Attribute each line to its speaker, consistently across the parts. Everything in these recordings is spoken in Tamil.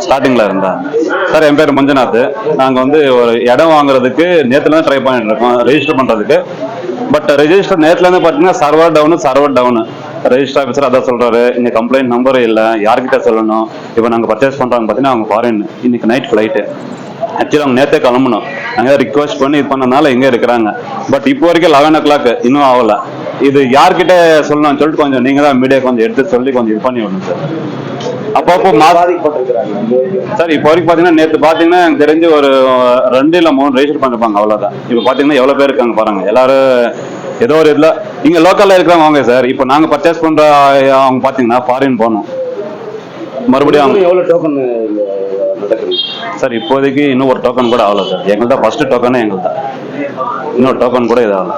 Speaker 1: ஸ்டார்டிங்ல இருந்தா சார், என் பேர் மஞ்சுநாத். நாங்க வந்து ஒரு இடம் வாங்குறதுக்கு நேத்துல ட்ரை பண்ணிட்டு இருக்கோம் ரெஜிஸ்டர் பண்றதுக்கு. பட் ரெஜிஸ்டர் நேத்துல இருந்து பாத்தீங்கன்னா சர்வர் டவுன். ரெஜிஸ்டர் ஆஃபீஸர் அதான் சொல்றாரு, இங்க கம்ப்ளைண்ட் நம்பர் இல்ல, யார்கிட்ட சொல்லணும். இப்போ நாங்க பர்ச்சேஸ் பண்றாங்க பாத்தீங்கன்னா அவங்க ஃபாரின், இன்னைக்கு நைட் ஃபிளைட்டு. ஆக்சுவலி அவங்க நேற்றே கிளம்பணும். நாங்கள் ரிக்வஸ்ட் பண்ணி இது பண்ணனால எங்கே இருக்கிறாங்க. பட் இப்போ வரைக்கும் 11 o'clock இன்னும் ஆகல. இது யார்கிட்ட சொல்லணும்னு சொல்லிட்டு கொஞ்சம் நீங்க தான் மீடியா கொஞ்சம் எடுத்து சொல்லி கொஞ்சம் இது பண்ணி விடணும் சார். அப்பப்போ சார் இப்போ வரைக்கும் பாத்தீங்கன்னா நேற்று பாத்தீங்கன்னா எனக்கு தெரிஞ்சு ஒரு 2 இல்ல 3 ரெஜிஸ்டர் பண்ணிருப்பாங்க, அவ்வளவுதான். இப்போ பாத்தீங்கன்னா எவ்வளவு பேர் இருக்காங்க பாருங்க. எல்லாரும் ஏதோ ஒரு இதுல இங்க லோக்கல்ல இருக்கிறவங்க அவங்க சார். இப்போ நாங்க பர்ச்சேஸ் பண்ற அவங்க பாத்தீங்கன்னா ஃபாரின் போகணும். மறுபடியும் எவ்வளவு டோக்கன் சார்? இப்போதைக்கு இன்னும் ஒரு டோக்கன் கூட ஆகல சார். எங்கள்தான் ஃபர்ஸ்ட் டோக்கனே எங்கள்தான். இன்னொரு டோக்கன் கூட இதாகல.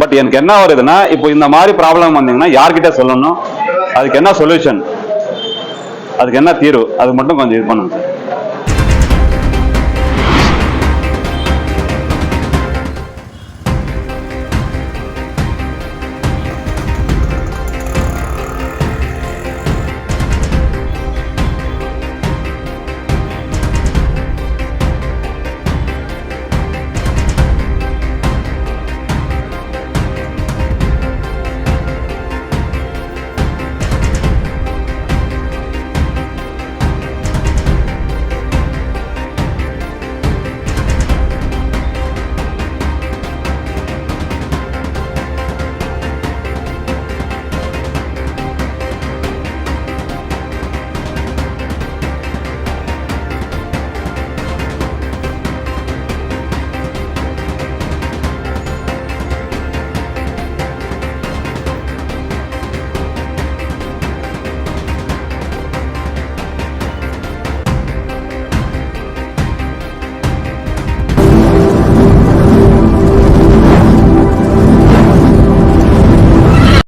Speaker 1: பட் எனக்கு என்ன வருதுன்னா, இப்போ இந்த மாதிரி ப்ராப்ளம் வந்தீங்கன்னா யார்கிட்ட சொல்லணும், அதுக்கு என்ன சொல்யூஷன், அதுக்கு என்ன தீர்வு, அது மட்டும் கொஞ்சம் இது பண்ணுங்க சார்.